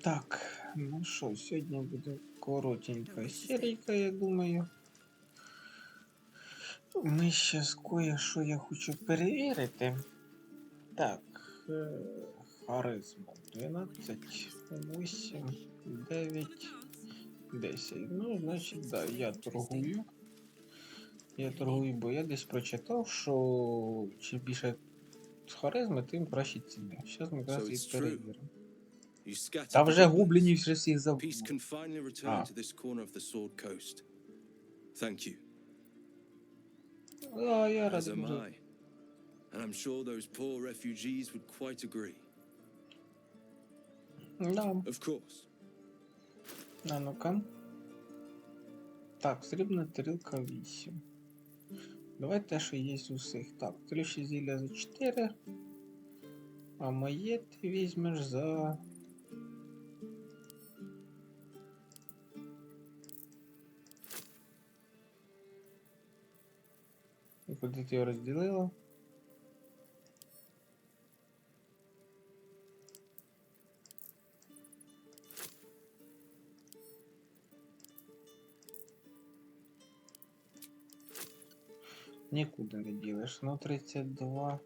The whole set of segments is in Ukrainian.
Так, ну що, сьогодні буде коротенька серійка, я думаю. Ми щас кое-що я хочу перевірити. Так, харизма 12, 8, 9, 10. Ну, значить, да, я торгую. Бо я десь прочитав, що чим більше харизми, тим кращі ціни. Зараз ми якраз і перевіримо. Та вже гоблінів вже всіх забув. А, я радий дуже. And I'm sure those poor refugees would quite agree. Да. Of course. А ну-ка. Так, срібна тарілка 8. Давай те, що є з усіх. Так, тріші зілля за 4. А моє ти візьмеш за... І куди ти його розділила? Нікуди не ділиш. Ну, 32.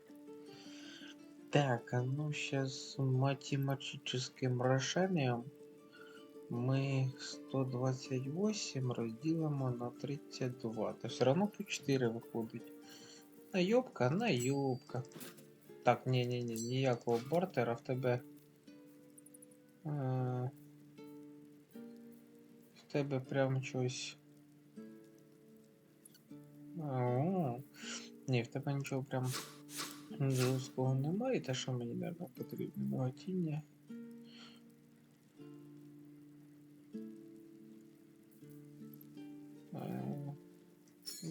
Так, а ну сейчас математическим решением мы 128 разделим на 32. То все равно тут 4 виходить. Наёбка, наёбка. Так, не-не-не, ніякого бартера в тебе. В тебе прям щось. Ні, в тебе нічого прям жорсткого немає, те, що мені, мабуть, потрібно. Багатіння.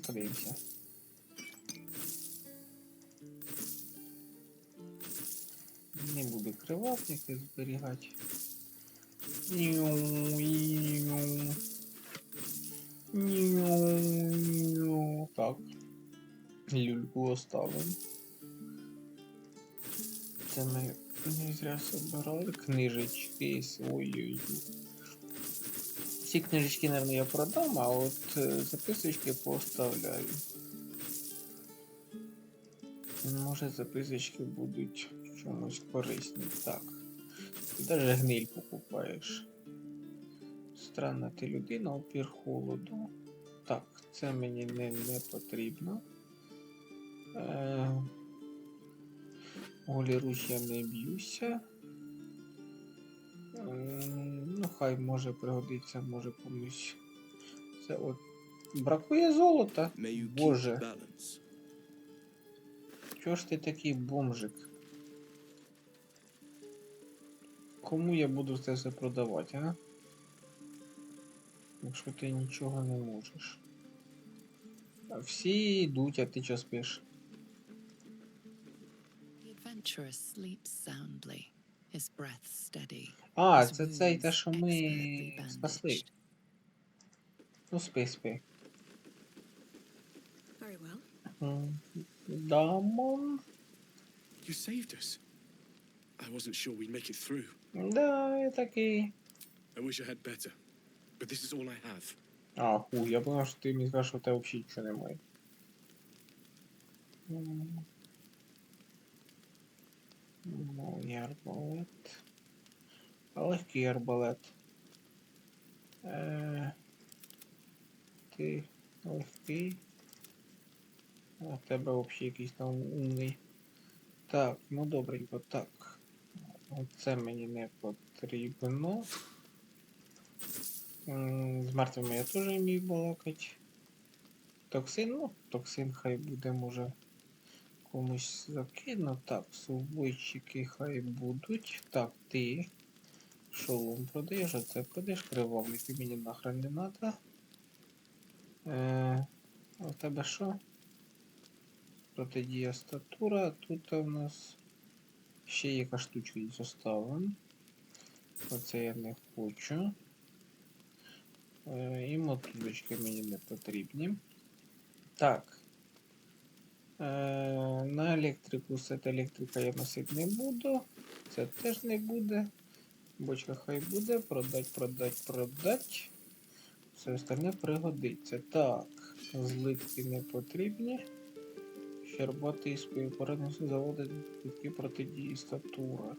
Подивимося. Не буду кривавники зберігати. Так. Люльку оставим. Це ми не зря собирали. Книжечки. Ой-ой-ой. Ці книжечки, наверное, я продам, а от записочки поставляю. Може записочки будуть чомусь корисні. Так. Ти даже гниль покупаєш. Странна ти людина, опір холоду. Так, це мені не потрібно. Голі руч я не б'юся. Ну, хай може пригодиться, може комусь. Це от. Бракує золота. Боже. Чого ж ти такий бомжик? Кому я буду це все продавати, а? Якщо ти нічого не можеш. А всі йдуть, а ти що спиш? А, це цей те, що ми спасли. Ну, спи. Да, мам. You saved us. I wasn't sure we'd make it through. Да, я такий. I wish I had better, but this is all I have. А, хуй, я думав, що ти мені скажеш, що у тебе взагалі нічого немає. Мой арбалет. Легкий арбалет. Ти легкий. А в тебе взагалі якийсь там умний. Так, ну добренько, так. Оце мені не потрібно. З мертвими я теж вмію балакати. Токсин, ну, токсин хай буде, може, комусь закину. Так, сувойчики хай будуть. Так, ти шолом продаєш, а це продаєш, кривавники мені нахрен не надо. А в тебе що? Протидія статура, тут у нас ще яка штучка є оставлена. Оце я не хочу. І мотузочки мені не потрібні. Так. На електрику, сет електрика я носити не буду. Це теж не буде. Бочка хай буде. Продать, продать, продать. Все остальне пригодиться. Так, злитки не потрібні. Щербатий співпорадницю заводить відки протидії статура.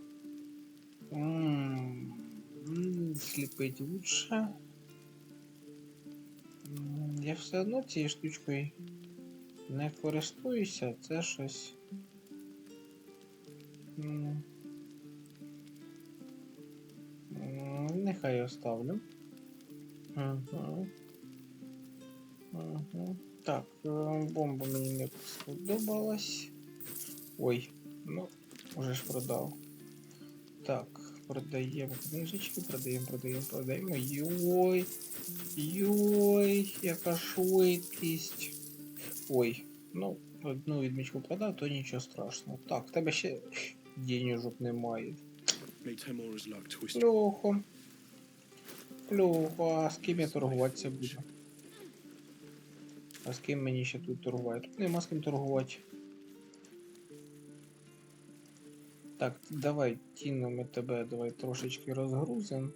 Сліпить лучше. Я все одно цією штучкою не користуюся, це щось. Нехай оставлю. Угу. Угу. Так, бомба мені не сподобалась. Ой, ну, уже ж продав. Так, продаємо книжечки, продаємо. Йой! Йой, яка швидкість. Ой, ну, одну відмічку продав, то нічого страшного. Так, в тебе ще денежок немає. Плохо. Плохо, а з ким я торгуватися буду? А з ким мені ще тут торгувати? Тут нема з ким торгувати. Так, давай, Тіно, ми тебе давай трошечки розгрузимо.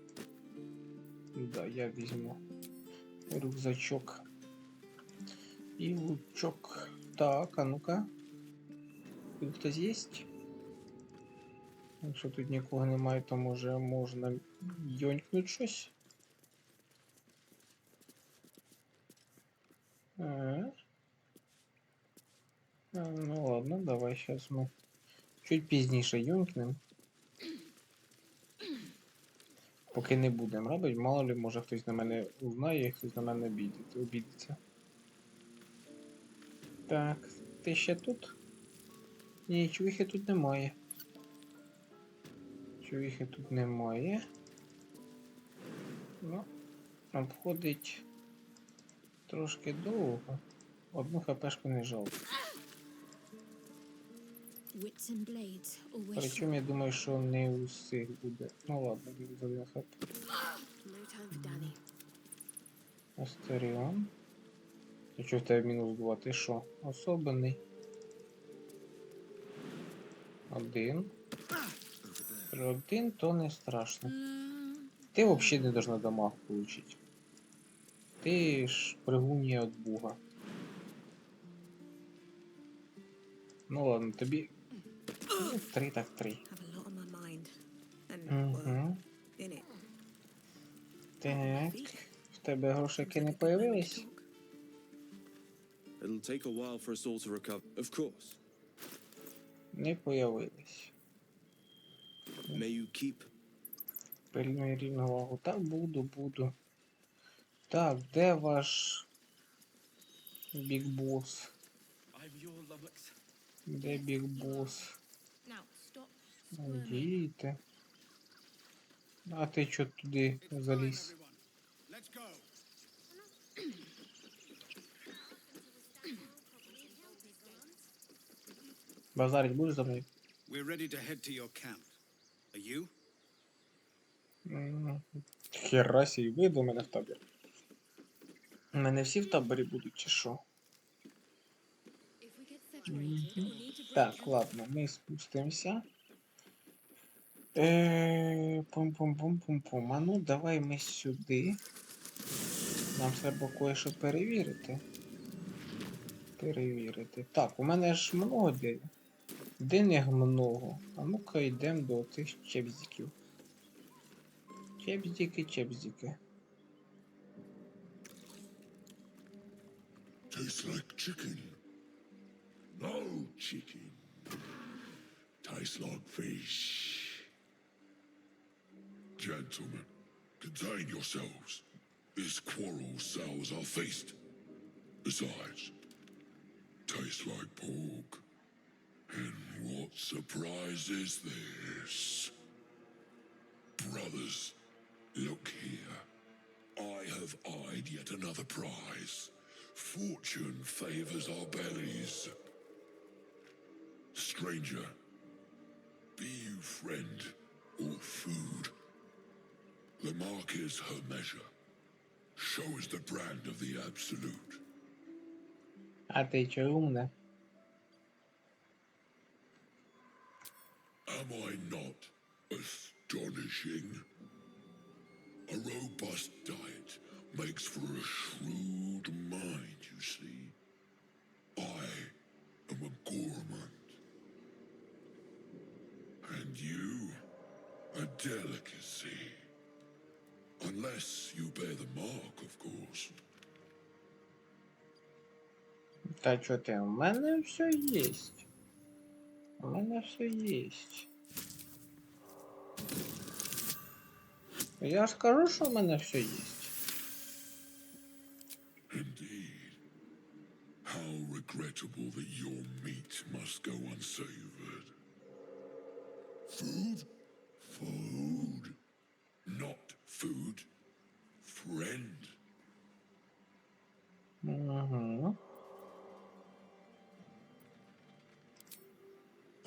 Да, я візьму рюкзачок і лучок. Так, а ну-ка. Тут хтось є? Якщо тут нікого немає, то може можна йонькнуть щось. Ну ладно, давай сейчас мы чуть пізніше йонкнем. Поки не будемо робити, мало ли, може хтось на мене узнає, хтось на мене обідеться. Так, ти ще тут? Ні, чувіхи тут немає. Чувіхи тут немає. Ну, обходить трошки довго. Одну хпшку не жалко. Причому я думаю, що не у всіх буде. Ну ладно, буду за 1 хп. Астеріон. Ти чого в тебе мінус 2? Ти що? Особений. 1. 1, то не страшно. Ти взагалі не должна дамаг получить. Ти ж пригунья від Бога. Ну ладно, тобі... 3 так 3. Угу. Так. В тебе грошики не появились? It'll take a while for us all to recover. Of course. Не появились. May you keep. Пильнуй рівновагу. Так, буду. Так, де ваш Біг Босс? Де Біг Босс? Діти. А ти чо туди заліз? Базарить будеш за мною? We're ready to head to your camp. Are you? Херасі, ви до мене в табір. У мене всі в таборі будуть, чи що? Так, ладно, ми спустимося. Пум-пум-пум-пум-пум. А ну, давай ми сюди. Нам треба кое-що перевірити. Так, у мене ж много де. Денег много. А ну-ка йдемо до цих чепздиків. Чепздики. Tastes like chicken. No chicken. Tastes like fish. Gentlemen, contain yourselves. This quarrel sours our feast. Besides, tastes like pork. And what surprise is this? Brothers, look here. I have eyed yet another prize. Fortune favors our bellies. Stranger, be you friend or food. The mark is her measure. Shows the brand of the absolute. А ти чо умна? Am I not astonishing? A robust diet makes for a shrewd mind, you see. I am a gourmand. And you, a delicacy. Unless you bear the mark, of course. Та чо ти? У мене все єсть. У мене все єсть. Я ж кажу, що в мене все єсть. Indeed. How regrettable that your meat must go unsavored. Food? Food. Not food. Friend. Угу.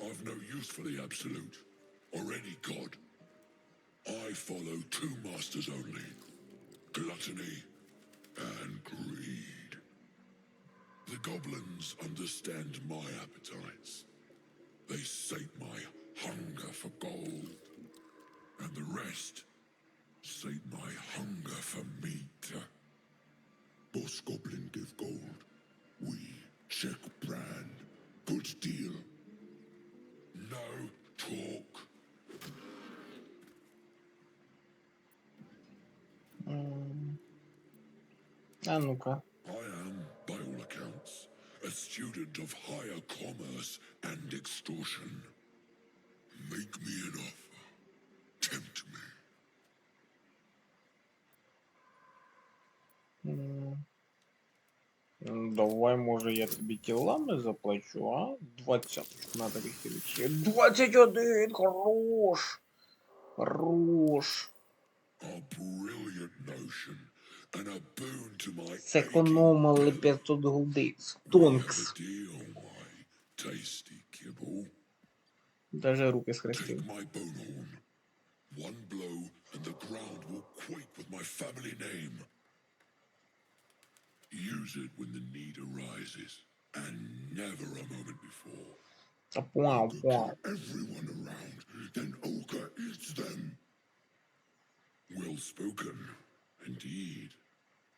I've no use for the absolute, or any god. I follow two masters only. Gluttony and greed. The goblins understand my appetites. They sate my hunger for gold. And the rest sate my hunger for meat. Boss goblin give gold. We check brand. Good deal. No talk. А ну-ка. I am, by all accounts, a student of higher commerce and extortion. Make me an offer. Tempt me. Давай, може, я тобі тілами заплачу, а? 20 на таких речей. 21! Хорош! Хорош! A brilliant notion, and a boon to my Зекономили 500 голдиць. We have Тонкс. a deal, my tasty kibble. Даже руки Take схрестив. my bone horn. One blow, and the ground will quake with my family name. Use it when the need arises, and never a moment before. Та пуау, Ogre пуау. kill everyone around, then Ogre eats them. Well spoken, indeed.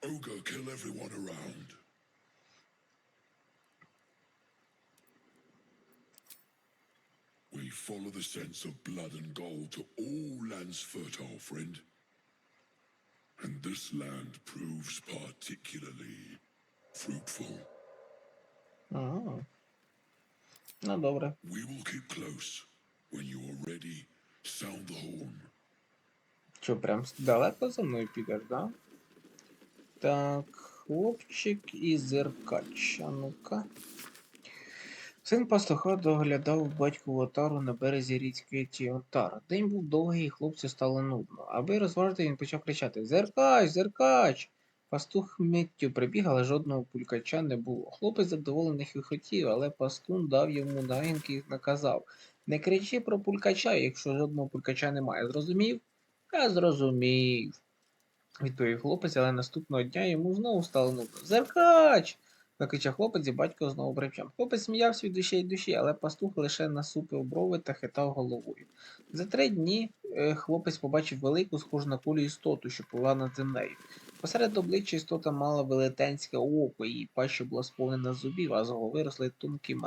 Ogre kill everyone around. We follow the sense of blood and gold to all lands fertile, friend. And this land proves particularly fruitful. Ага. Ну, добре. We will keep close. When you are ready, sound the horn. Що, прям далеко за мною підеш, да? Так, хлопчик і зеркач. А ну-ка. Син пастуха доглядав батькову отару на березі річки Онтар. День був довгий, і хлопцю стало нудно. Аби розважити, він почав кричати: Зеркач! Зеркач! Пастух миттю прибіг, але жодного пулькача не було. Хлопець задоволений хихотів, але пастун дав йому нагінки і наказав: Не кричи про пулькача, якщо жодного пулькача немає. Зрозумів? Я зрозумів, відповів хлопець, але наступного дня йому знову стало нудно. Зеркач! Закричав хлопець, і батько знову бричав. Хлопець сміявся від душі й душі, але пастух лише насупив брови та хитав головою. За 3 дні хлопець побачив велику, схожу на кулю істоту, що плила над землею. Посеред обличчя істота мала велетенське око, її паща була сповнена зубів, а з голови росли тонкі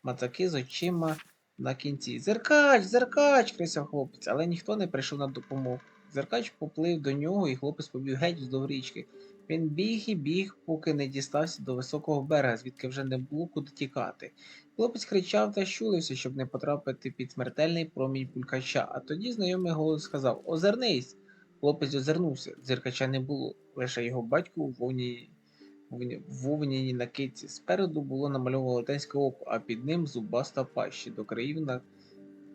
мацаки з очима на кінці. Зеркач! Зеркач! Кричав хлопець, але ніхто не прийшов на допомогу. Зеркач поплив до нього, і хлопець побіг геть вздовж річки. Він біг і біг, поки не дістався до високого берега, звідки вже не було куди тікати. Хлопець кричав та щулився, щоб не потрапити під смертельний промінь пулькача, а тоді знайомий голос сказав: Озирнись! Хлопець озирнувся, зеркача не було, лише його батько у вовняній накидці. Спереду було намальовано велетенське око, а під ним зубаста паща.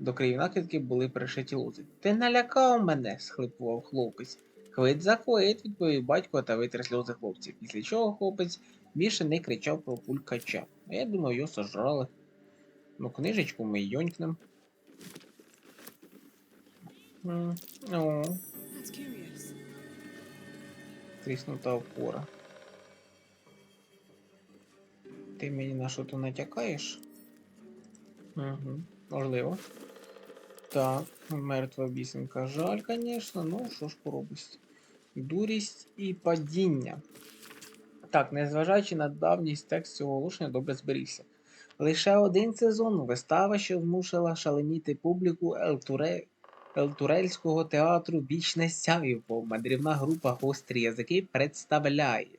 До країв накидки були пришиті лози. Ти налякав мене, схлипував хлопець. Хвит за хвит, відповів батько та витер сльози хлопців, після чого хлопець більше не кричав про пулькача. А я думаю, його сожрали. Ну, книжечку ми йонькнем. О, That's curious. тріснута опора. Ти мені на що то натякаєш? Угу, можливо. Так, мертва бісенка. Жаль, звісно, ну що ж поробиш. Дурість і падіння. Так, незважаючи на давність текст цього оголошення добре зберігся. Лише один сезон вистава, що змусила шаленіти публіку Елтурельського театру Вічне сяйво. Мандрівна група Гострі язики представляє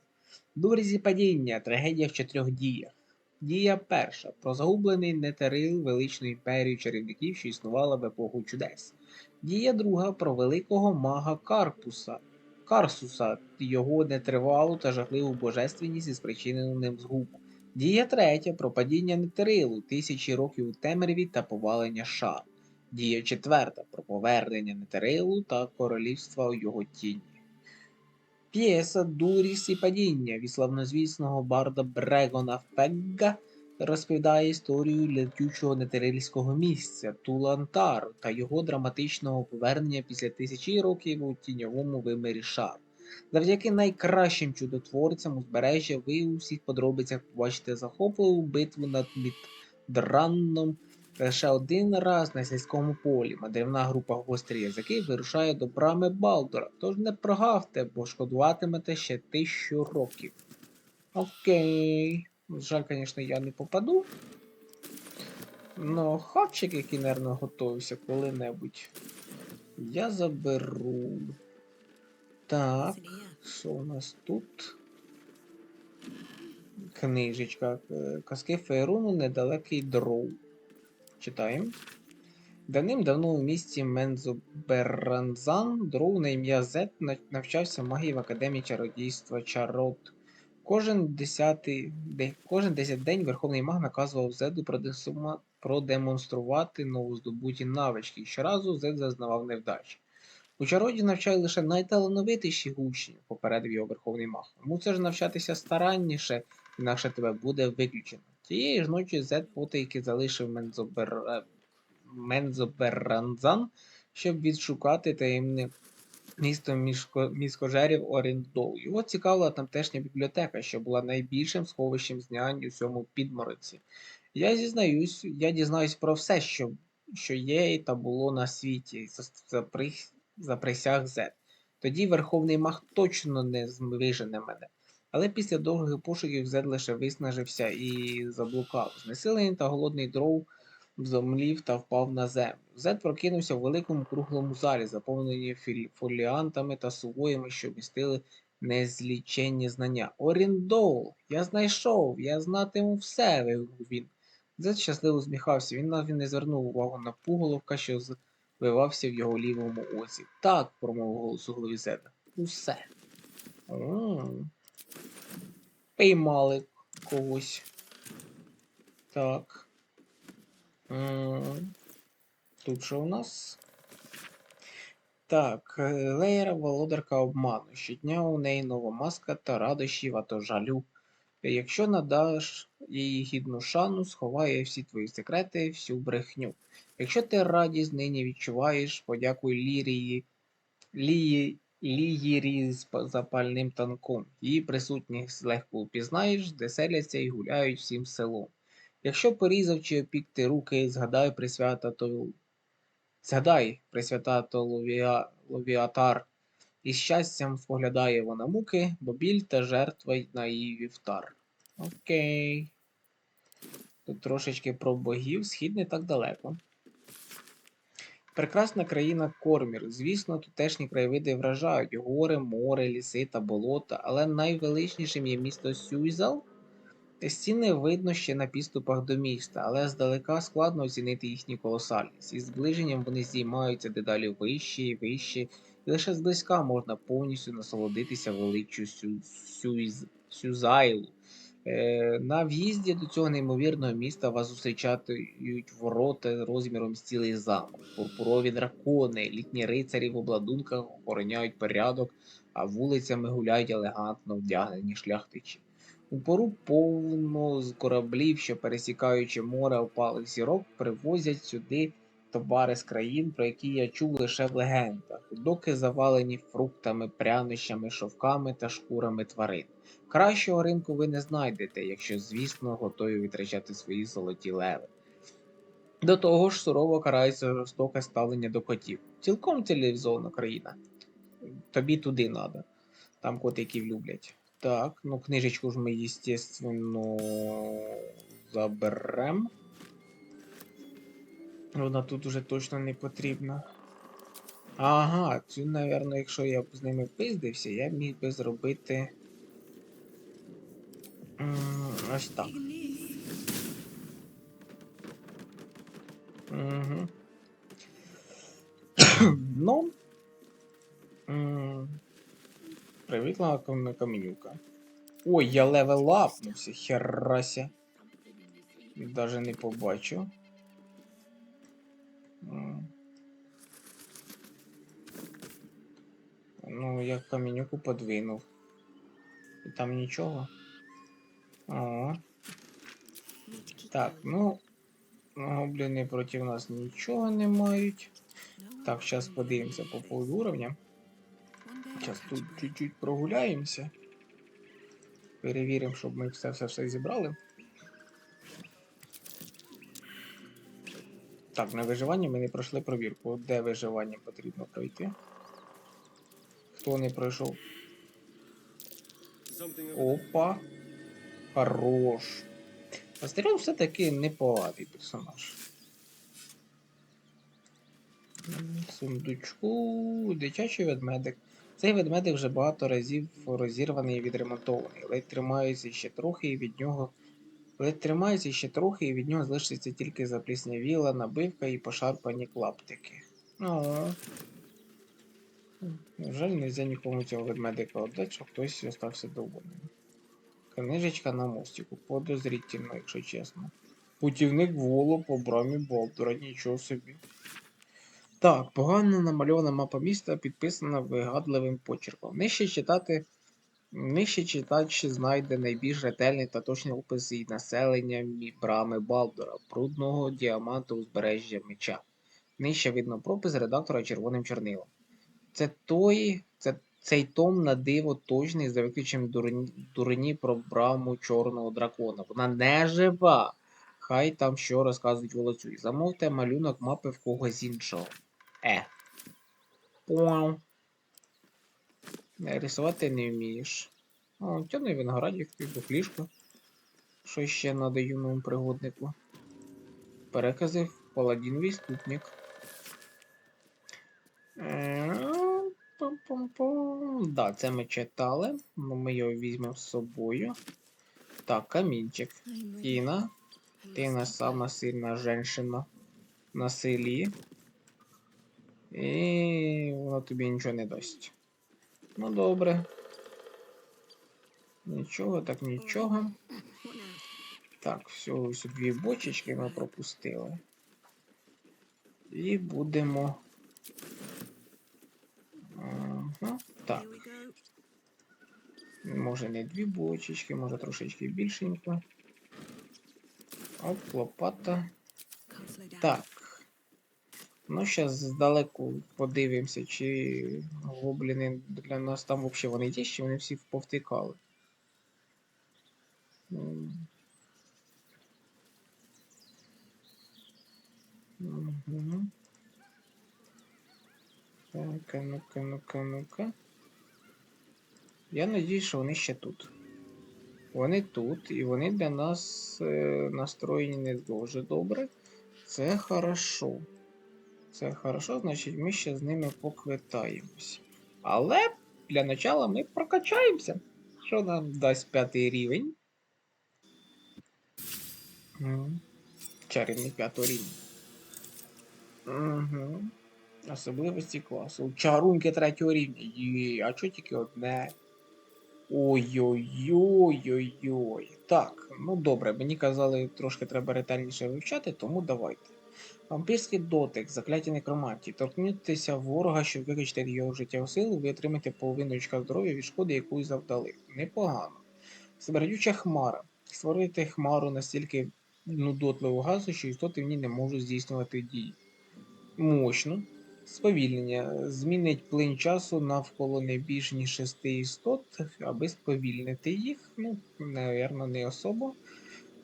Дурість і падіння. Трагедія в 4 діях. Дія перша. Про загублений Нетерил, величну імперію чарівників, що існувала в епоху чудес. Дія друга. Про великого мага Карсуса, його нетривалу та жахливу божественність із спричинену ним згубу. Дія третя. Про падіння Нетерилу, тисячі років у темряві та повалення Ша. Дія четверта. Про повернення Нетерилу та королівства у його тіні. П'єса «Дурість і падіння» від славнозвісного барда Брегона Фегга розповідає історію летючого нетерильського місця Тулантар та його драматичного повернення після тисячі років у тіньовому вимірі Шар. Завдяки найкращим чудотворцям узбережжя ви у всіх подробицях побачите захопливу битву над Мідранном. Лише один раз на сільському полі мандрівна група гострі язики вирушає до Брами Балдура, тож не прогавте, бо шкодуватимете ще 1000 років. Окей. Жаль, звісно, я не попаду. Но хавчик, який, наверное, готовився коли-небудь, я заберу. Так, що у нас тут? Книжечка. Казки Фейруну «Недалекий дров». Читаємо. Давним-давно у місті Мензоберранзан дров на ім'я Зет навчався магії в Академії чародійства Чарот. Кожен 10 день Верховний маг наказував Зеду продемонструвати новоздобуті навички, і щоразу Зед зазнавав невдачі. У чароді навчають лише найталановитіші учні, попередив його Верховний маг. Мусиш навчатися старанніше, інакше тебе буде виключено. Тієї ж ночі Зед потайки залишив Мензоберранзан, щоб відшукати таємне місто міскожерів Оріндол. Його цікавила тамтешня бібліотека, що була найбільшим сховищем знань у цьому підморозці. Я дізнаюсь про все, що є та було на світі, заприсяг Зет. Тоді Верховний маг точно не вижене мене. Але після довгих пошуків Зед лише виснажився і заблукав. Знесилений та голодний дров зомлів та впав на землю. Зед прокинувся в великому круглому залі, заповненій фоліантами та сувоями, що містили незліченні знання. «Оріндол! Я знайшов! Я знатиму все!» – вигукнув він. Зед щасливо зміхався. Він навіть не звернув увагу на пуголовка, що звивався в його лівому оці. «Так!» – промовив голос у голові Зеда. «Усе!» Піймали когось. Так. Тут що у нас? Так, Леєра володарка обману. Щодня у неї нова маска та радощів, а то жалю. Якщо надаш їй гідну шану, сховає всі твої секрети, всю брехню. Якщо ти радість нині відчуваєш, подякуй Ліїрі з запальним танком. Її присутність легко упізнаєш, де селяться і гуляють всім селом. Якщо порізав чи опік ти руки, згадай присвята то Ловіатар. І з щастям споглядає вона муки, бо біль та жертва на її вівтар. Окей. Тут трошечки про богів, схід не так далеко. Прекрасна країна Кормір. Звісно, тутешні краєвиди вражають. Гори, море, ліси та болота, але найвеличнішим є місто Сюйзал. Стіни видно ще на підступах до міста, але здалека складно оцінити їхню колосальність. Із зближенням вони здіймаються дедалі вище і вище, і лише зблизька можна повністю насолодитися величчю Сюзайлу. На в'їзді до цього неймовірного міста вас зустрічають ворота розміром з цілий замок. Пурпурові дракони, літні рицарі в обладунках охороняють порядок, а вулицями гуляють елегантно вдягнені шляхтичі. У пору повно з кораблів, що пересікаючи море опалих зірок, привозять сюди товари з країн, про які я чув лише в легендах. Доки завалені фруктами, прянощами, шовками та шкурами тварин. Кращого ринку ви не знайдете, якщо, звісно, готові витрачати свої золоті леви. До того ж, сурово карається жорстоке ставлення до котів. Цілком цивілізована країна. Тобі туди надо. Там котиків люблять. Так, ну книжечку ж ми, естественно, заберем. Вона тут уже точно не потрібна. Ага, цю, напевно, якщо я б з ними пиздився, я міг би зробити. Ось так. Угу. Ну. Привітла каменюка. Ой, я левел апнувся, херася. Даже не побачу. Ну, я каменюку подвинув. І там нічого. О. Так, ну. Гобліни проти нас нічого не мають. Так, зараз подивимося по поводу уровня. Зараз тут чуть-чуть прогуляємося. Перевіримо, щоб ми все зібрали. Так, на виживання ми не пройшли провірку. Де виживання потрібно пройти? Хто не пройшов? Опа. Хорош. Астеріон все-таки непоганий персонаж. Сундучку. Дитячий ведмедик. Цей ведмедик вже багато разів розірваний і відремонтований. Ледь тримається ще трохи і від нього залишиться тільки запліснявіла набивка і пошарпані клаптики. О. Жаль, нельзя нікому цього ведмедика віддати, щоб хтось остався довольним. Книжечка на мостику. Подозрительно, якщо чесно. Путівник Воло по Брамі Балдура, нічого собі. Так, погано намальована мапа міста підписана вигадливим почерком. Нижче читач знайде найбільш ретельний та точний опис і населення Брами Балдура, брудного діаманту узбережжя меча. Нижче видно пропис редактора червоним чорнилом. Цей том на диво точний, за виключенням дурні про браму чорного дракона. Вона не жива. Хай там що розказують волоцю. І замовте малюнок мапи в когось іншого. Пуау. Рисувати не вмієш. О, тьоний виноградик, бухлішка. Що ще надо юному пригоднику? Перекази в паладін відступник. Да, це ми читали. Ми його візьмемо з собою. Так, камінчик. Тіна. Тіна сама сильна женщина на селі. І воно тобі нічого не дасть. Ну добре. Нічого, так нічого. Так, все, ось дві бочечки ми пропустили. І будемо. Ага, так. Може не дві бочечки, може трошечки більшенько. Оп, лопата. Так. Ну, зараз здалеку подивимося, чи гобліни для нас там взагалі вони є, чи вони всі повтикали. Угу. Так, ну-ка. Я надіюсь, що вони ще тут. Вони тут, і вони для нас настроєні не дуже добре. Це хорошо. Це хорошо, значить ми ще з ними поквитаємось. Але для начала ми прокачаємося. Що нам дасть 5-й рівень? Чарівний 5-й рівень. Угу. Особливості класу. Чарунки 3-го рівня. Є, а чого тільки одне? Ой-ой-ой-ой-ой. Так, ну добре, мені казали, трошки треба ретельніше вивчати, тому давайте. Вампірський дотик, закляття некромантії. Торкнутися ворога, щоб виключити його життєву силу, ви отримаєте половину очка здоров'я від шкоди, яку завдали. Непогано. Смердюча хмара. Створити хмару настільки нудотливого газу, що істоти в ній не можуть здійснювати дії. Мощно. Сповільнення. Змінить плин часу навколо не більш ніж 6 істот, аби сповільнити їх. Ну, навірно, не особо.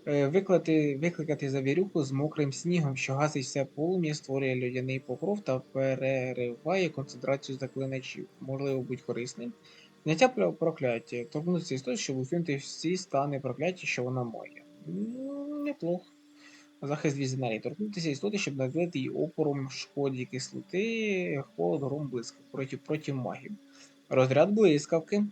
Викликати завірюху з мокрим снігом, що гасить все полум'я, створює льодяний покров та перериває концентрацію заклиначів. Можливо, будь корисним. Зняття прокляття. Торкнутися істоти, щоб усунути всі стани прокляття, що вона має. Неплохо. Захист візенарії. Торкнутися істоти, щоб наділити її опором шкоді кислоти, холод, гром, блискавки проти магів. Розряд блискавки.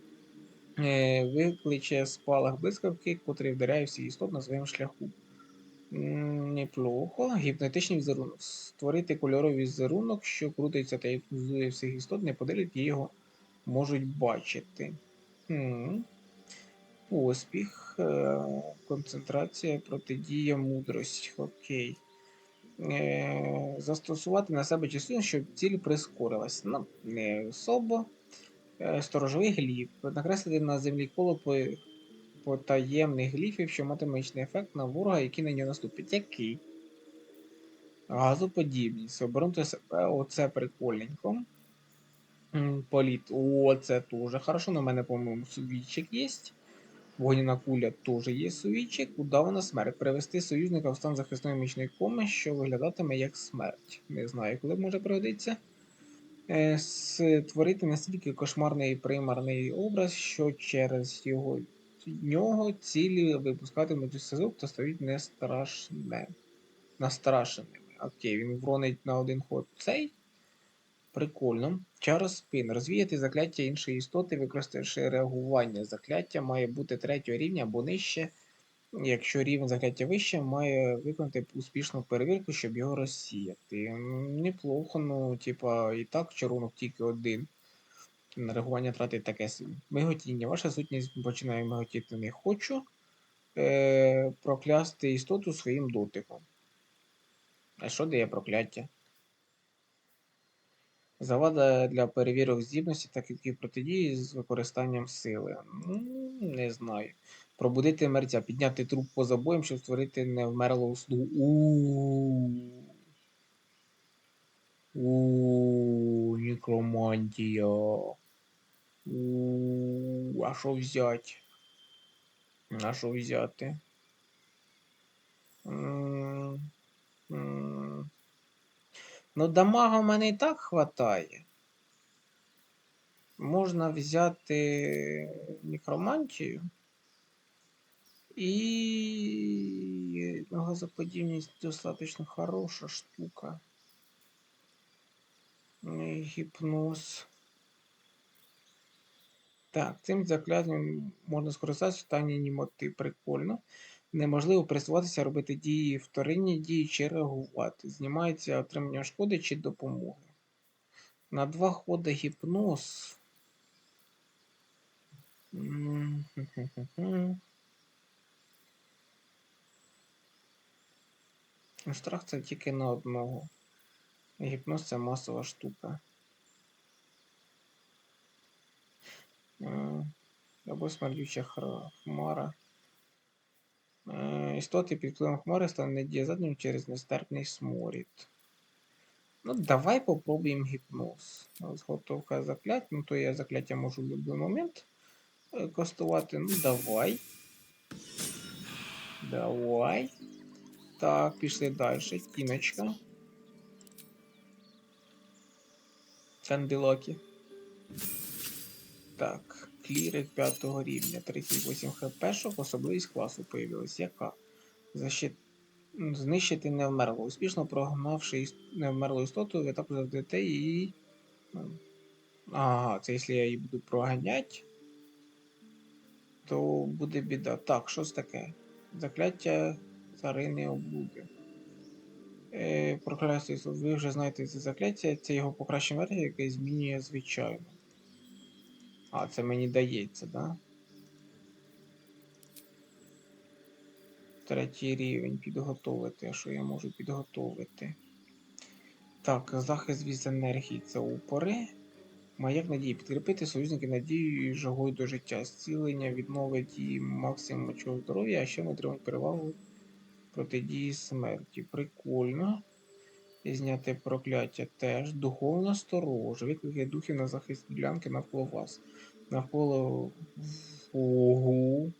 Викличе спалах блискавки, котрий вдаряє всі істот на своєму шляху. Неплохо. Гіпнотичний візерунок. Створити кольоровий візерунок, що крутиться та гіпнозує всіх істот, неподалік його можуть бачити. Поспіх. Концентрація, протидія, мудрость. Окей. Застосувати на себе частину, щоб ціль прискорилась. Ну, не особо. Сторожовий гліф. Накреслити на землі коло потаємних гліфів, що матиме магічний ефект на ворога, який на нього наступить. Який? Газоподібність. Обернути себе. Оце прикольненько. Політ. О, це дуже хорошо. На мене, по-моєму, сувічик є. Вогняна куля теж є сувічик. Удавана смерть. Привести союзника в стан захисної магічної коми, що виглядатиме як смерть. Не знаю, коли може пригодитися. Створити настільки кошмарний примарний образ, що через нього цілі випускатимуть зв'язок та стають настрашеними. Окей, він вронить на один ход цей. Прикольно. Чар спин. Розвіяти закляття іншої істоти, використавши реагування. Закляття має бути 3-го рівня або нижче. Якщо рівень закляття вище, має виконати успішну перевірку, щоб його розсіяти. Неплохо, ну, типа, і так чарунок тільки один. На реагування тратить таке миготіння. Ваша сутність починає миготіти не хочу. Проклясти істоту своїм дотиком. А що дає прокляття? Завада для перевірок здібності та кільків протидії з використанням сили. Не знаю. Пробудити мерця, підняти труп поза боєм, щоб створити невмерлу слугу. Некромантія. А що взяти? А що взяти? Ну, дамага в мене і так хватає. Можна взяти некромантію. І газоподібність достаточно хороша штука. Гіпноз. Так, цим закляттям можна скористатися в стані німоти. Прикольно. Неможливо пересуватися, робити дії, вторинні дії чи реагувати. Знімається отримання шкоди чи допомоги. На 2 ходи гіпноз. Страх це тільки на одного. Гіпноз це масова штука. Або смердюча хмара. Істоти під впливом хмари стане недієздатним через нестерпний сморід. Ну, давай попробуємо гіпноз. Зготовка заклять. Ну, то я закляття можу в будь-який момент кастувати. Ну, давай. Давай. Так, пішли далі. Тіночка. Кандилокі. Так, клірик 5-го рівня. 38 хпшок. Особливість класу появилась. Яка? Знищити невмерло. Успішно прогнавши невмерлу істоту, ви також заведете її. Ага, це якщо я її буду проганяти, то буде біда. Так, що це таке? Закляття царини облуди. Прокляття, ви вже знаєте це закляття, це його покращена версія, яка змінює звичайно. А, це мені дається, да? 3-й рівень підготовити. А що я можу підготовити? Так, захист від енергії це упори. Маяк надії. Підкріпити союзників надією і жагою до життя. Зцілення відновить дії максимум очого здоров'я, а ще ми отримують перевагу протидії смерті. Прикольно. І зняти прокляття теж. Духовна сторожа. Викликає духів на захист ділянки навколо вас. Навколо. Ого.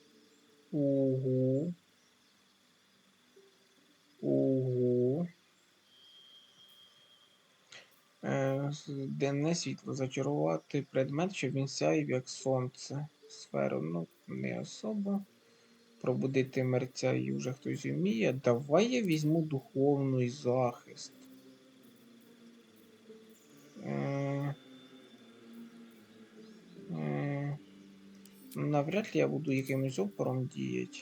Ого. Ого. Денне світло. Зачарувати предмет, щоб він сяїв, як сонце. Сферу, ну, не особо. Пробудити мерця і вже хтось вміє. Давай я візьму духовний захист. Навряд ли я буду якимось опором діяти.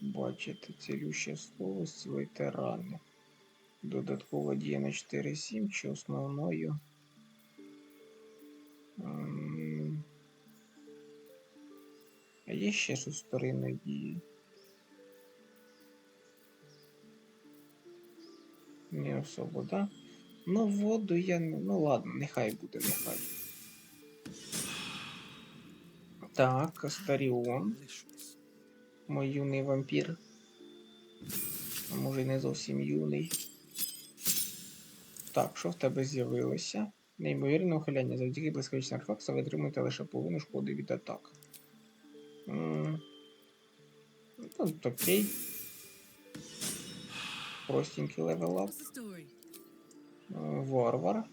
Бачите, цілюще слово, зцілити рани. Додаткова дія на 4-7 чи основною. А є ще щось вторинної дії? Не особо, да? Ну, воду я не... Ну ладно, нехай буде, нехай. Так, Астаріон. Мой юний вампір. А може й не зовсім юний. Так, що в тебе з'явилося? Неймовірне ухиляння. Завдяки блискавичним артефактам ви отримуєте лише половину шкоди від атак. Ну, окей. Простенький левелап. What's the story? Варвар.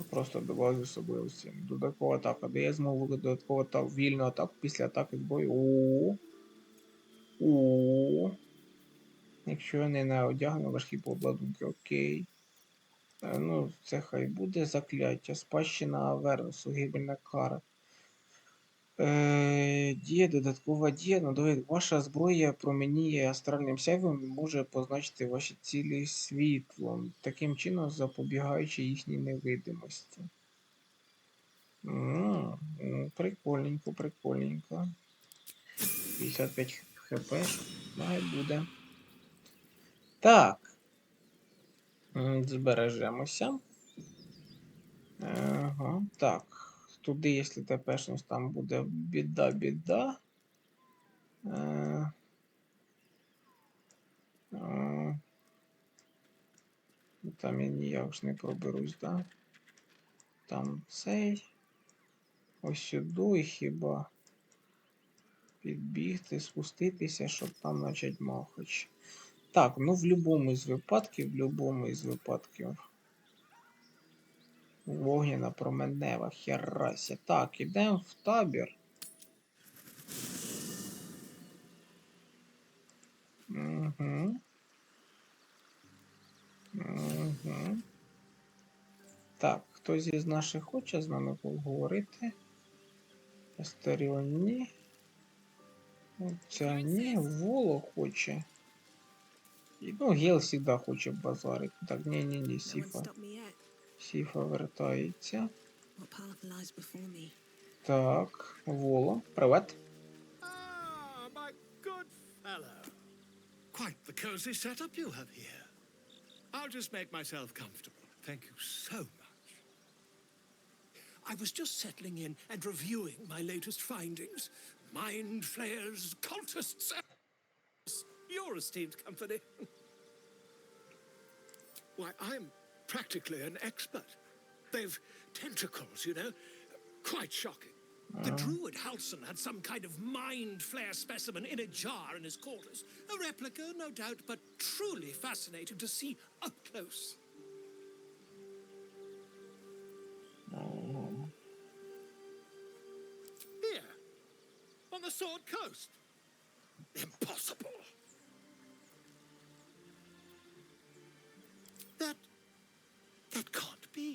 Просто добавлю особливості. Додаткова атака. Дає змогу додаткову атаку, вільну атаку після атаки з бою. О. Якщо я не одягну важкі пообладунки, окей. Ну, це хай буде закляття. Спадщина Авернусу, гибельна кара. Дія, додаткова дія. Надає, ваша зброя промініє астральним сяйвом і може позначити ваші цілі світлом, таким чином запобігаючи їхній невидимості. Прикольненько, прикольненько. 55 хп, має буде. Так. Збережемося. Ага, так. Туди, якщо тепешність, там буде біда-біда. Там я ніяк ж не проберусь, да? Там цей. Ось сюди хіба підбігти, спуститися, щоб там почати махач. Так, ну в будь-якому із випадків, вогняна променева, херася. Так, ідемо в табір. Угу. Угу. Так, хтось із наших хоче з нами поговорити? Астеріон ні. Ця ні, Воло хоче. І, ну, Гел завжди хоче базарити. Так, ні, No one Сіфа. stopped me yet. Сіфа вертається. What path lies before me? Так, Воло, привет. Ah, my good fellow. Quite the cozy setup you have here. I'll just make myself comfortable. Thank you so much. I was just settling in and reviewing my latest findings. Mind flayers, cultists, your esteemed company. Why, I'm practically an expert. They've tentacles, you know. Quite shocking. The druid Halson had some kind of mind flare specimen in a jar in his quarters. A replica, no doubt, but truly fascinating to see up close. Here, on the Sword Coast. Impossible. That can't be.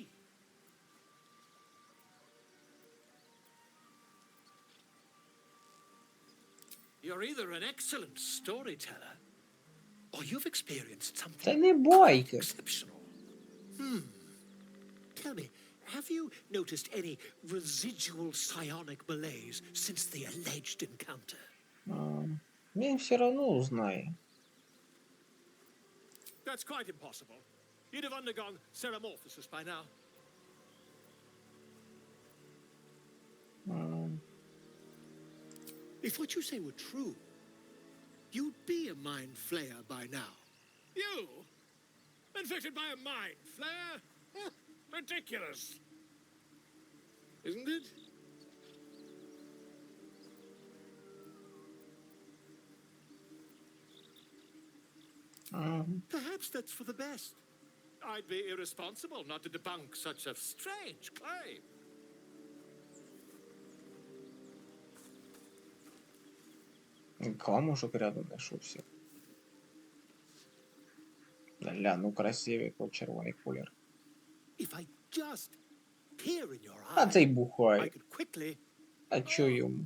You're either an excellent storyteller, or you've experienced Це something не байки. exceptional. Tell me, have you noticed any residual psionic malaise since the alleged encounter? Він все одно узнає. That's quite impossible. You'd have undergone ceramorphosis by now. If what you say were true, you'd be a mind flayer by now. You? Infected by a mind flare? Ridiculous. isn't it? Мгм. Perhaps that's for the best. I'd be irresponsible not to debunk such a strange claim. Камушек рядом знайшовся. Ля, ну красивий по червоний колір. If I just peer in your А цей eye, I бухає. could quickly. А чо йому?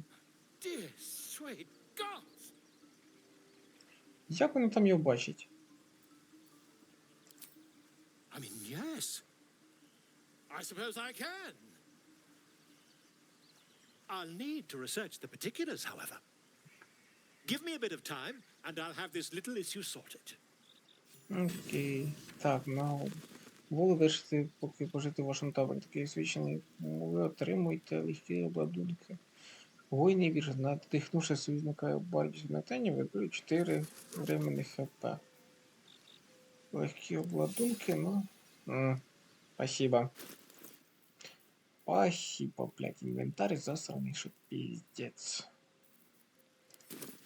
Dear sweet gods! Як вони там його бачать? I mean, yes. I suppose I can. I'll need to research the particulars, however. Give me a bit of time, and I'll have this little issue sorted. Окей. Так, ну. Ви вирішите поки пожити в вашому таборі. Такі освічені. Ви отримуєте легкі обладунки. Воїнний вірш, надихнувши союзника у бою згнетення, виберуть 4 временних хп. Легкі обладунки, ну. Спасибо. Спасибо, блядь, інвентар засраний, що піздець.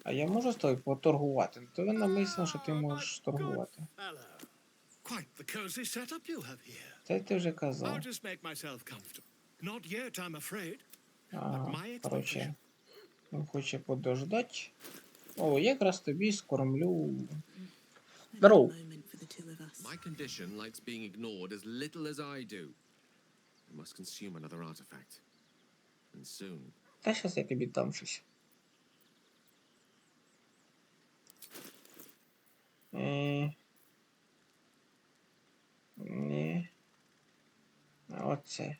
А я можу з тобою поторгувати? Тебе намислено, що ти можеш торгувати. Hello. Quite the cozy setup you have here. Це ти вже казав. I'll just make myself comfortable. Not yet, I'm afraid. Ага, короче, він хоче подождать. О, я якраз тобі скормлю. Здорово. Moment for the two of us. My condition likes being ignored as little as I do. I must consume another artifact. And soon. Та щас я тобі дам щось. Ні. Оце.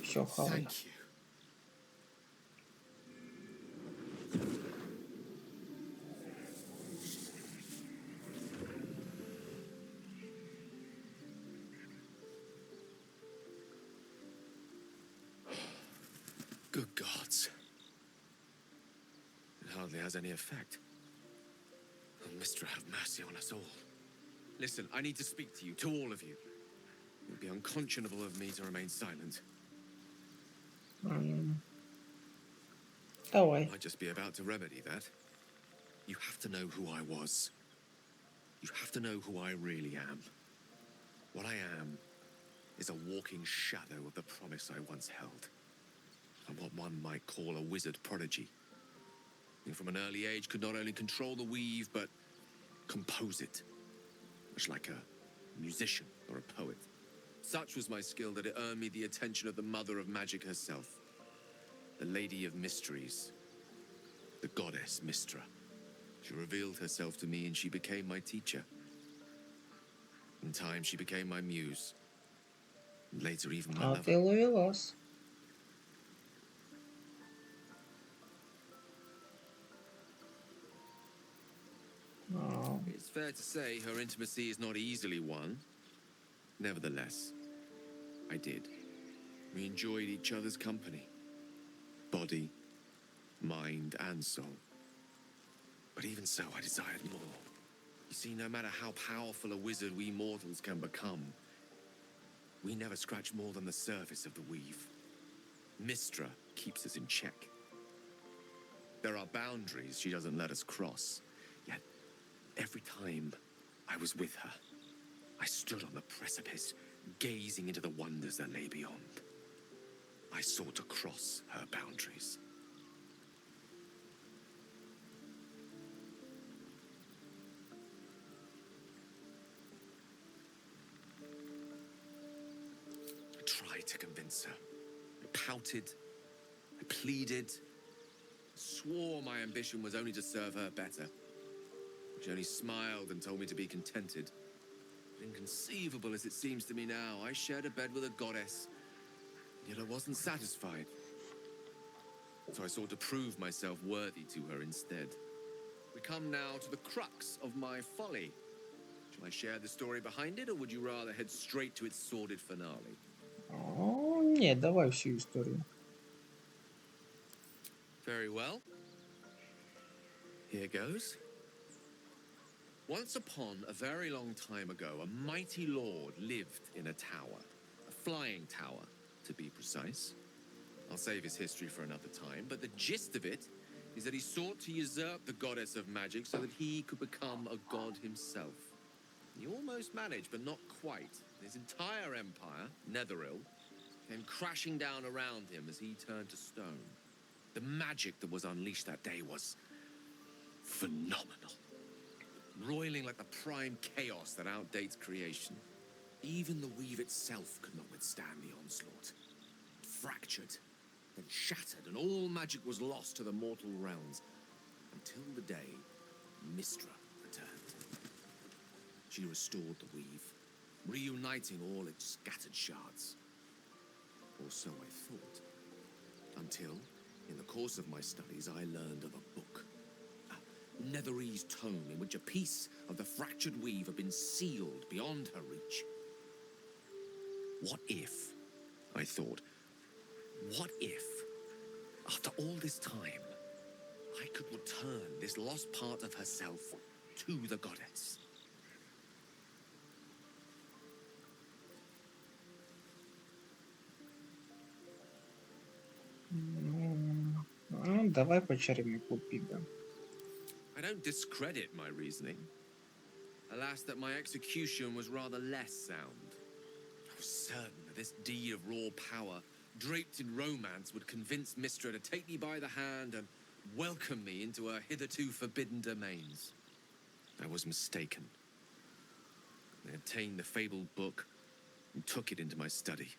Все, хавай. Thank you. Good gods. It hardly has any effect. Oh, Mister, have mercy on us all. Listen, I need to speak to you, to all of you. It would be unconscionable of me to remain silent. Давай. I'd just be about to remedy that. You have to know who I was. You have to know who I really am. What I am is a walking shadow of the promise I once held. I'm what one might call a wizard prodigy. And from an early age could not only control the weave, but compose it. Much like a musician or a poet. Such was my skill that it earned me the attention of the mother of magic herself. The Lady of Mysteries. The goddess Mystra. She revealed herself to me and she became my teacher. In time, she became my muse. And later, even my А lover. ти ловилась. It's fair to say her intimacy is not easily won. Nevertheless, I did. We enjoyed each other's company. Body, mind, and soul. But even so, I desired more. You see, no matter how powerful a wizard we mortals can become, we never scratch more than the surface of the weave. Mystra keeps us in check. There are boundaries she doesn't let us cross. Yet, every time I was with her, I stood on the precipice, gazing into the wonders that lay beyond. I sought to cross her boundaries. I tried to convince her. I pouted. I pleaded. Swore my ambition was only to serve her better. She only smiled and told me to be contented. Inconceivable as it seems to me now, I shared a bed with a goddess, yet I wasn't satisfied. So I sought to prove myself worthy to her instead. We come now to the crux of my folly. Shall I share the story behind it, or would you rather head straight to its sordid finale? О, ні, давай всю історію. Very well. Here goes. Once upon a very long time ago, a mighty lord lived in a tower, a flying tower, to be precise. I'll save his history for another time, but the gist of it is that he sought to usurp the goddess of magic so that he could become a god himself. He almost managed, but not quite. His entire empire, Netheril, came crashing down around him as he turned to stone. The magic that was unleashed that day was phenomenal. Roiling like the prime chaos that outdates creation. Even the weave itself could not withstand the onslaught. It fractured, then shattered, and all magic was lost to the mortal realms. Until the day Mistra returned. She restored the weave, reuniting all its scattered shards. Or so I thought. Until, in the course of my studies, I learned of a book. A Netherese tome in which a piece of the fractured weave had been sealed beyond her reach. What if, I thought, what if, after all this time, I could return this lost part of herself to the goddess? Ну, давай по чарівнику підемо. I don't discredit my reasoning. Alas, that my execution was rather less sound. I was certain that this deed of raw power, draped in romance, would convince Mistra to take me by the hand and welcome me into her hitherto forbidden domains. I was mistaken. I obtained the fabled book and took it into my study.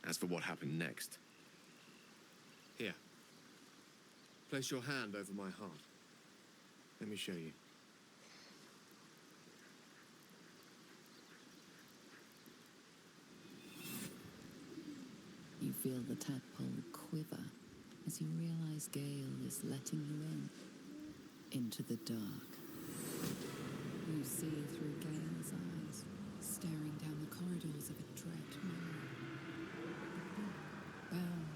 As for what happened next... Here. Place your hand over my heart. Let me show you. You feel the tadpole quiver as you realize Gale is letting you in, into the dark. You see through Gale's eyes, staring down the corridors of a dread manor. The book bound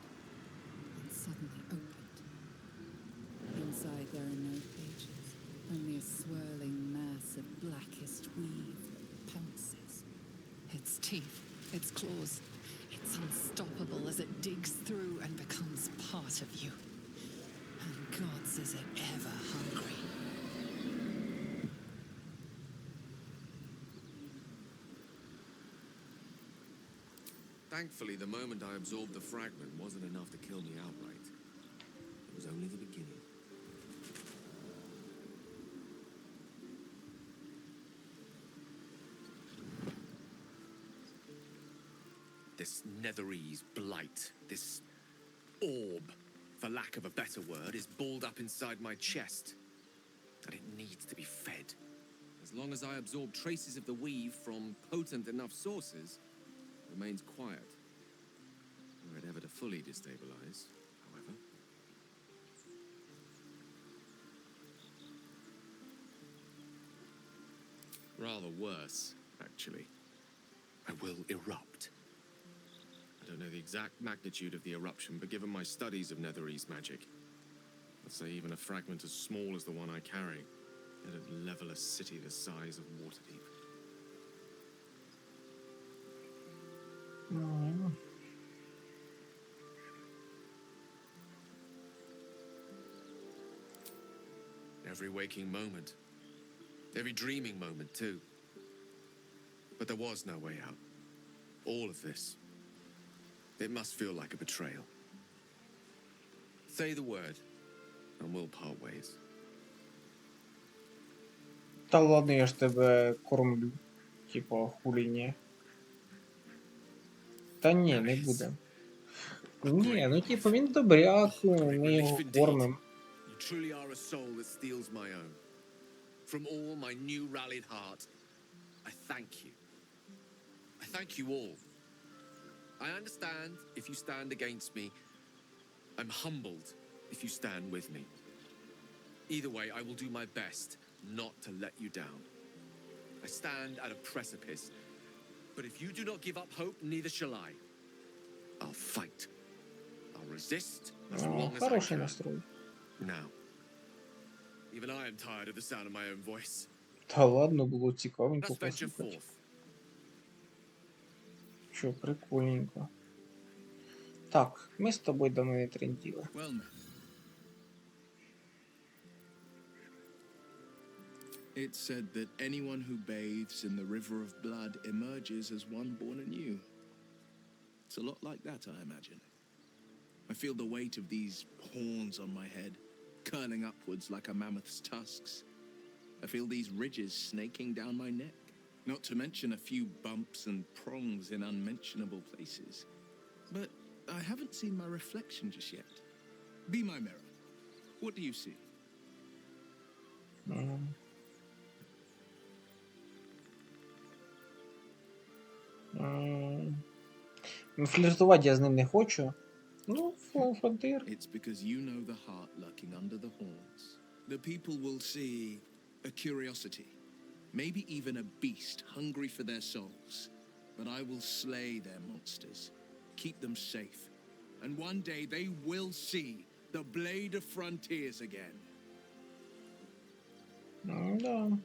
and suddenly opened. Inside there are no pages, only a swirling mass of blackest weave that pounces. Its teeth, its claws, it's unstoppable as it digs through and becomes part of you. And gods, is it ever hungry. Thankfully, the moment I absorbed the fragment wasn't enough to kill me outright. It was only the beginning. This Netherese blight, this orb, for lack of a better word, is balled up inside my chest. And it needs to be fed. As long as I absorb traces of the weave from potent enough sources, it remains quiet. Were it ever to fully destabilize, however. Rather worse, actually. I will erupt. I don't know the exact magnitude of the eruption, but given my studies of Netherese magic, I'd say even a fragment as small as the one I carry, it'd level a city the size of Waterdeep. Ну, Every waking moment. Every dreaming moment, too. But there was no way out. All of this. It must feel like a betrayal. Say the word, and we'll part ways. Та ладно, я ж тебе кормлю. Типа, хулі ні. Та ні, не буде. Ні, ну типу, він добряк, ми його кормимо. You truly are a soul that steals my own. From all my new rallied heart, I thank you. I thank you all. I understand if you stand against me. I'm humbled if you stand with me. Either way, I will do my best not to let you down. I stand at a precipice, but if you do not give up hope, neither shall I. I'll fight. I'll resist as long as I Хороший can. настрой. Now, even I am tired of the sound of my own voice. Та ладно, було цікавенько Let's venture послухати. forth. Що, прикольненько. Так, ми з тобою давно не тренділи. Well met. It's said that anyone who bathes in the river of blood emerges as one born anew. It's a lot like that, I imagine. I feel the weight of these horns on my head, curling upwards like a mammoth's tusks. I feel these ridges snaking down my neck, not to mention a few bumps and prongs in unmentionable places. But I haven't seen my reflection just yet. Be my mirror. What do you see? Фліртувати я з ним не хочу. Ну, фронтир. It's because you know the heart lurking under the horns. The people will see a curiosity, maybe even a beast hungry for their souls. But I will slay their monsters, keep them safe, and one day they will see the blade of frontiers again. Да.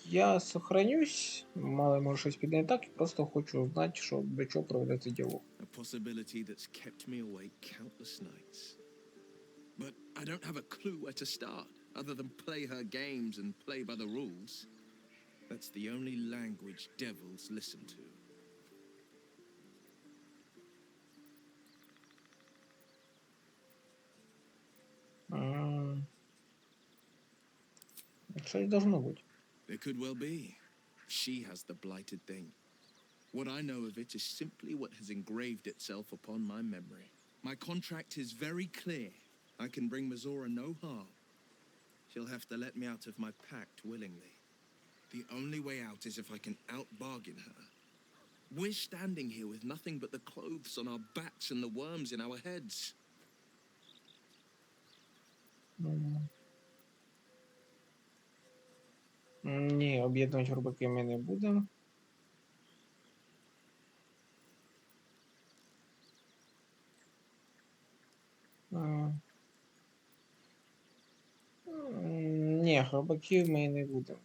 Я сохранюсь, мало може щось піде не так, і просто хочу знати, що до чого проведеться діалог. A possibility that's kept me awake countless nights. But I don't have a clue where to start, other than play her games and play by the rules. That's the only language devils listen to. Щось должно бути. There could well be. She has the blighted thing. What I know of it is simply what has engraved itself upon my memory. My contract is very clear. I can bring Mazora no harm. She'll have to let me out of my pact willingly. The only way out is if I can out-bargain her. We're standing here with nothing but the clothes on our backs and the worms in our heads. Ні, об'єднувати рубики ми не будемо. Ні, рубаків ми не будемо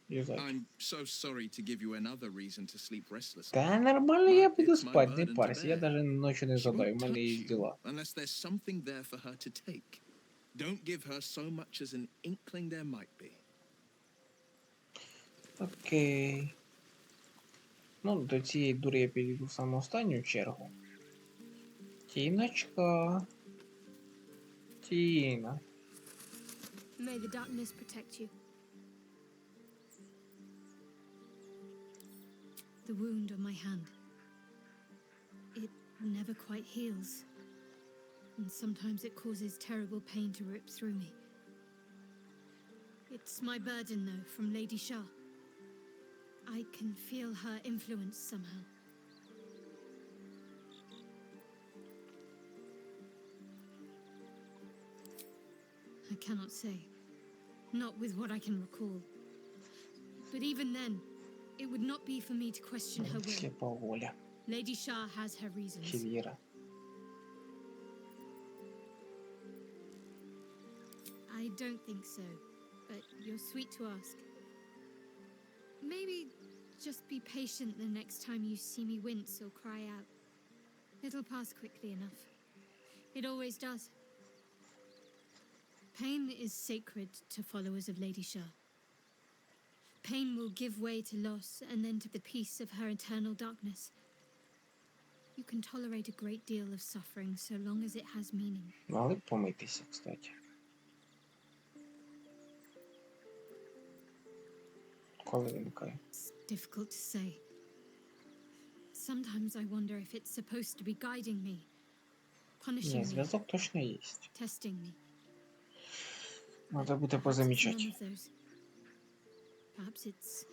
юзати. I'm so sorry to give you another reason to sleep restlessly. Та нормально, я But піду it's my спати, не burden to парся. Я bear. навіть ночі не She задаю, у won't мене touch є you діла. unless there's something there for her to take. Don't give her so much as an inkling there might be. Окей. Ну, до цієї дури я підійду в саму останню чергу. Тіночка. Тіна. May the darkness protect you. The wound on my hand. It never quite heals. And sometimes it causes terrible pain to rip through me. It's my burden, though, from Lady Shah. I can feel her influence somehow. I cannot say. Not with what I can recall. But even then, it would not be for me to question her will. Сліпа воля. Lady Shah has her reasons. Чи віра. I don't think so, but you're sweet to ask. Maybe just be patient the next time you see me wince or cry out. It'll pass quickly enough. It always does. Pain is sacred to followers of Lady Shah. Pain will give way to loss and then to the peace of her eternal darkness. You can tolerate a great deal of suffering so long as it has meaning. Мали б помитися, кстати. Коли виникає? It's difficult to say. Sometimes I wonder if it's supposed to be guiding me, punishing Ні, me, зв'язок точно є. testing me. Надо буде Perhaps it's позамічати. none of those. Perhaps it's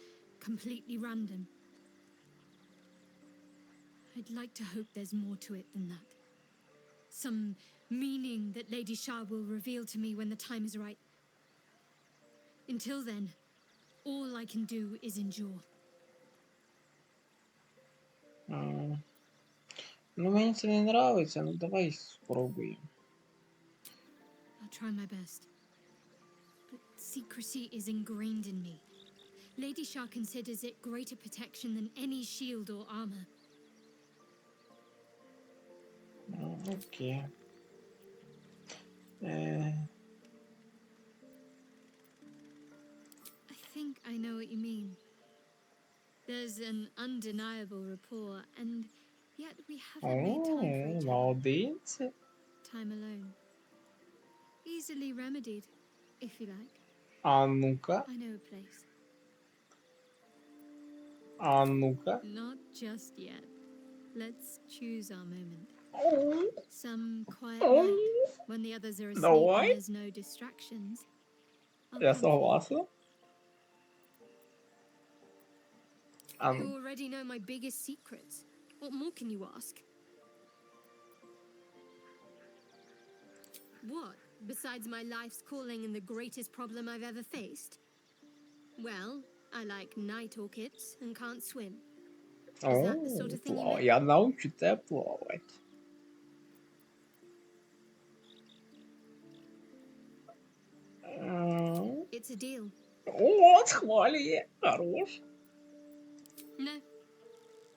completely random. I'd like to hope there's more to it than that. Some meaning that Lady Shah will reveal to me when the time is right. Until then, all I can do is endure. Ну, мені це не нравиться, ну давай спробуємо. I'll try my best. But secrecy is ingrained in me. Lady Shah considers it greater protection than any shield or armor. Окей. Е, I think I know what you mean. There's an undeniable rapport, and yet we haven't made time for each other. молодець. Time alone. Easily remedied, if you like. А ну-ка, I know a place. а ну-ка. Not just yet. Let's choose our moment. Оу, Some quiet оу. night when the others are asleep Давай. and there's no distractions. I'll Я come for you. согласен. А You ну. already know my biggest secrets. What more can you ask? What, besides my life's calling and the greatest problem I've ever faced? Well, I like night orchids and can't swim. Is that the sort of thing you meant? Я научу тебя плавать. It's a deal. О, схвали. Хорош. No,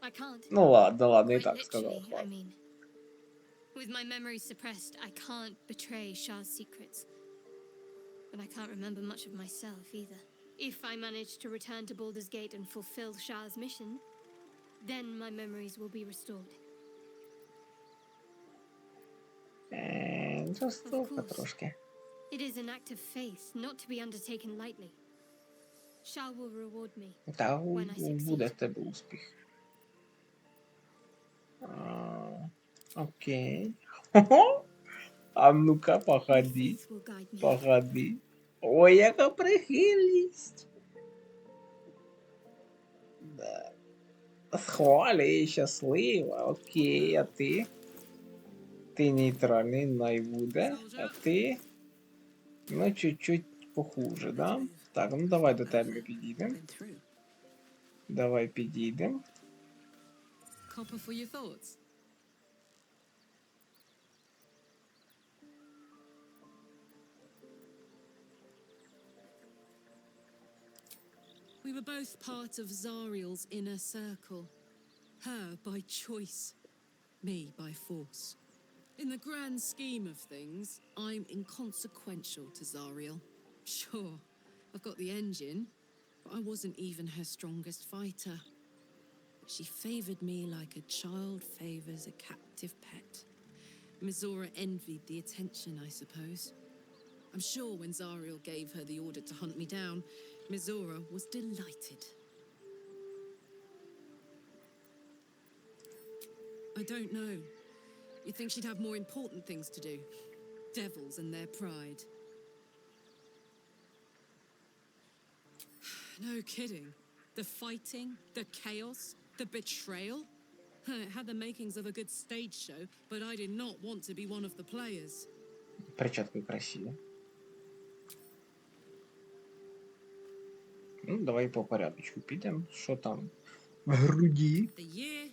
I can't. Ну ладно, ладно, и Quite так сказал. literally, I mean. With my memories suppressed, I can't betray Shah's secrets. But I can't remember much of myself either. If I manage to return to Baldur's Gate and fulfill Shah's mission, then my memories will be restored. Жорстоко course. трошки. It is an act of faith, not to be undertaken lightly. Shah will reward me. Та When I succeed. буде в тебе успіх. Окей. А ну-ка, My походи. faith will guide me. Походи. Ой, яка прихильність. Да. Схвалі, щаслива. Окей, а ти? Ти нейтральний, най буде. А ти? Ну, чуть-чуть похуже, да? Так, ну давай до тебе підійдемо. Been through. Давай підійдемо. Copper for your thoughts. We were both part of Zariel's inner circle. Her by choice, me by force. In the grand scheme of things, I'm inconsequential to Zariel. Sure, I've got the engine, but I wasn't even her strongest fighter. She favored me like a child favors a captive pet. Mizora envied the attention, I suppose. I'm sure when Zariel gave her the order to hunt me down, Mizora was delighted. I don't know. You'd think she'd have more important things to do. Devils and their pride. No kidding. The fighting, the chaos, the betrayal. It had the makings of a good stage show, but I did not want to be one of the players. Перчатки красиві. Ну, давай по порядочку підемо. Що там в груді? The year,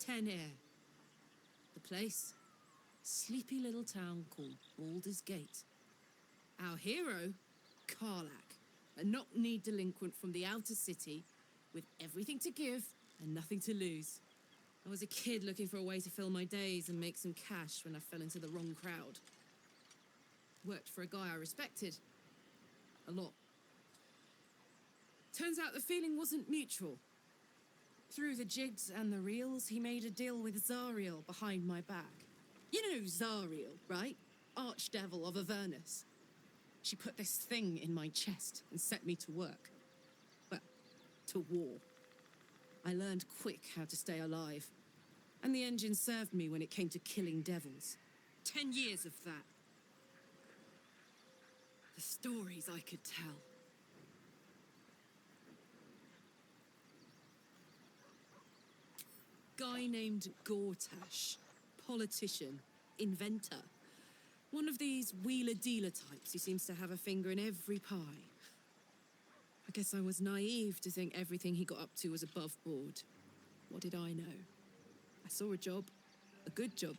10 air. The place, sleepy little town called Baldur's Gate. Our hero, Karlak, a knock-kneed delinquent from the outer city with everything to give and nothing to lose. I was a kid looking for a way to fill my days and make some cash when I fell into the wrong crowd. Worked for a guy I respected. A lot. Turns out the feeling wasn't mutual. Through the jigs and the reels, he made a deal with Zariel behind my back. You know Zariel, right? Archdevil of Avernus. She put this thing in my chest and set me to work. Well, to war. I learned quick how to stay alive. And the engine served me when it came to killing devils. 10 years of that. The stories I could tell. Guy named Gortash. Politician. Inventor. One of these wheeler-dealer types who seems to have a finger in every pie. I guess I was naive to think everything he got up to was above board. What did I know? I saw a job. A good job.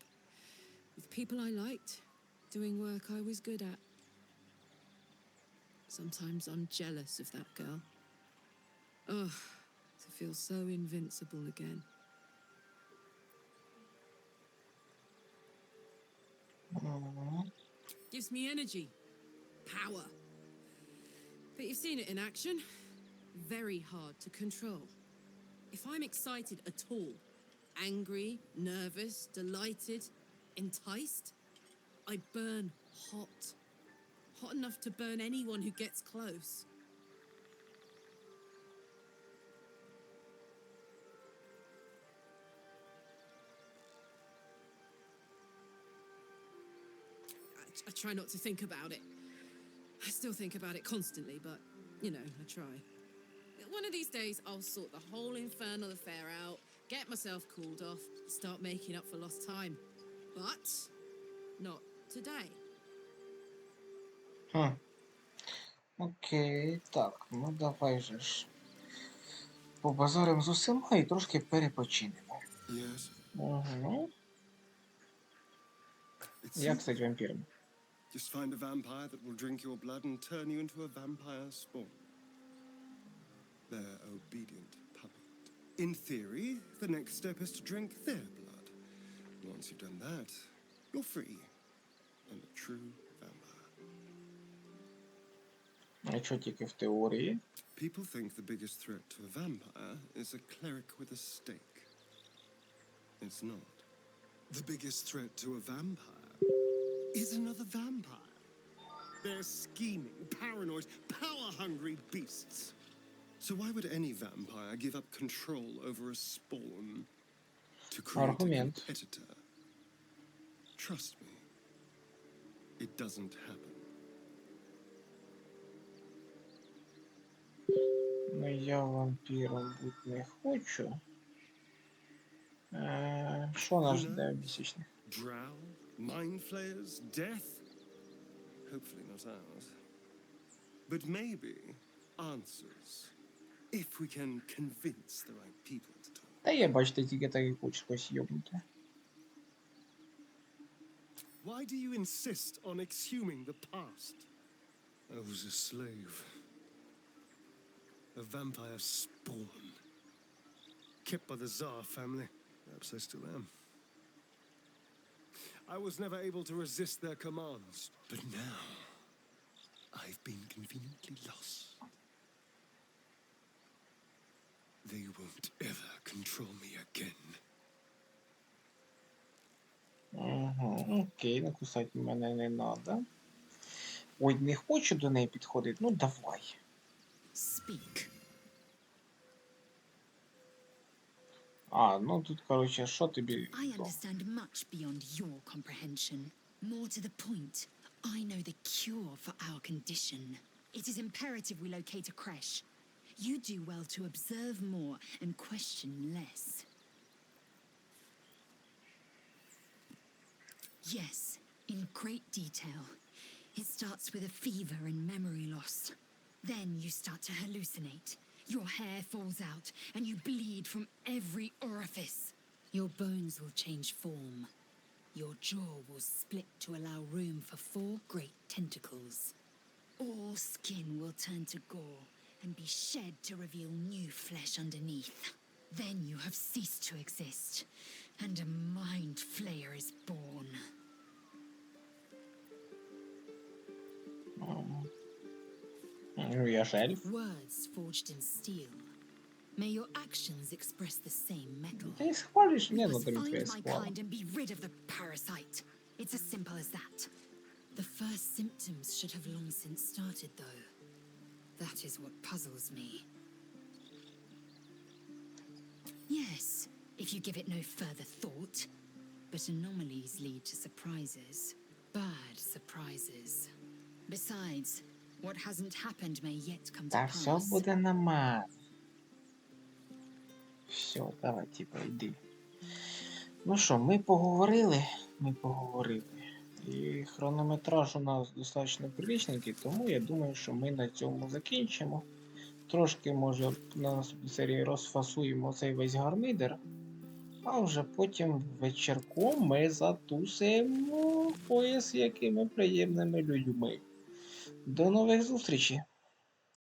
With people I liked. Doing work I was good at. Sometimes I'm jealous of that girl. Oh, to feel so invincible again. Мгм. Gives me energy, power. But you've seen it in action. Very hard to control. If I'm excited at all, angry, nervous, delighted, enticed, I burn hot. Hot enough to burn anyone who gets close. I try not to think about it. I still think about it constantly, but, you know, I try. One of these days, I'll sort the whole infernal affair out, get myself cooled off, start making up for lost time. But not today. Хм. Окей, так, ну давай же ж. Побазаримо з усіма і трошки перепочинемо. Yes. Угу. It's Як simple. стати вампіром? Just find a vampire that will drink your blood and turn you into a vampire spawn. Their obedient puppet. In theory, the next step is to drink their blood. Once you've done that, you're free and a true vampire. А що тільки в теорії? People think the biggest threat to a vampire is a cleric with a stake. It's not. The biggest threat to a vampire is another vampire. They're scheming, paranoid, power-hungry beasts. So why would any vampire give up control over a spawn to create Argument. a competitor? Trust me, it doesn't happen. Ну я вампіром бути не хочу. Що нас жде в місячних? Drow, mind flayers, death? Hopefully not ours. But maybe answers, if we can convince the right people to talk. Та я, бачите, тільки так і хочу когось йобнути. Why do you insist on exhuming the past? I was a slave. A vampire spawn. Kept by the Tsar family. Perhaps I still am. I was never able to resist their commands. But now, I've been conveniently lost. They won't ever control me again. Угу, окей, накусати мене не надо. Ой, не хочу до неї підходити, ну давай. Speak. А, ну тут, короче, що тобі? I understand much beyond your comprehension. More to the point, I know the cure for our condition. It is imperative we locate a creche. You do well to observe more and question less. Yes, in great detail. It starts with a fever and memory loss. Then you start to hallucinate. Your hair falls out, and you bleed from every orifice. Your bones will change form. Your jaw will split to allow room for 4 great tentacles. All skin will turn to gore and be shed to reveal new flesh underneath. Then you have ceased to exist, and a mind flayer is born. Ну, я ж ельф. Words forged in steel. May your actions express the same metal. Ти схвалиш? We Ні, ну must тобі find твоє my схвала. kind and be rid of the parasite. It's as simple as that. The first symptoms should have long since started, though. That is what puzzles me. Yes, if you give it no further thought. But anomalies lead to surprises. Bad surprises. Besides, what hasn't happened may yet come to Та все pass. буде нормально. Все, давай, типа, йди. Ну що, ми поговорили. І хронометраж у нас достатньо приличненький, тому я думаю, що ми на цьому закінчимо. Трошки, може, на наступній серії розфасуємо цей весь гармидер, а вже потім вечірком ми затусимо пояс якими приємними людьми. До нових зустрічей!